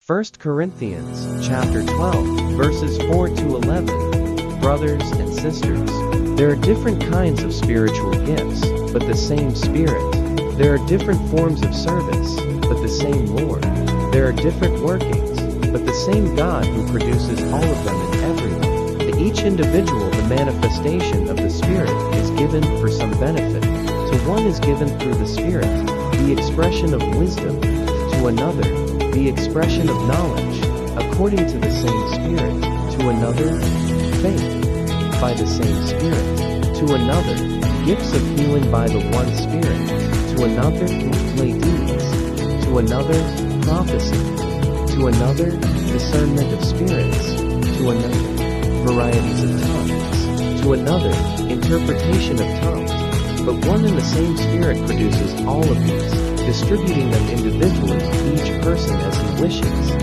1 Corinthians chapter 12, verses 4 to 11. Brothers and sisters, there are different kinds of spiritual gifts, but the same Spirit. There are different forms of service, but the same Lord. There are different workings, but the same God who produces all of them in everyone. To each individual the manifestation of the Spirit is given for some benefit. To one is given through the Spirit the expression of wisdom, to another the expression of knowledge, according to the same Spirit, to another faith, by the same Spirit, to another gifts of healing by the one Spirit, to another lay deeds, to another prophecy, to another discernment of spirits, to another varieties of tongues, to another interpretation of tongues. But one and the same Spirit produces all of these, distributing them individually to each person as he wishes.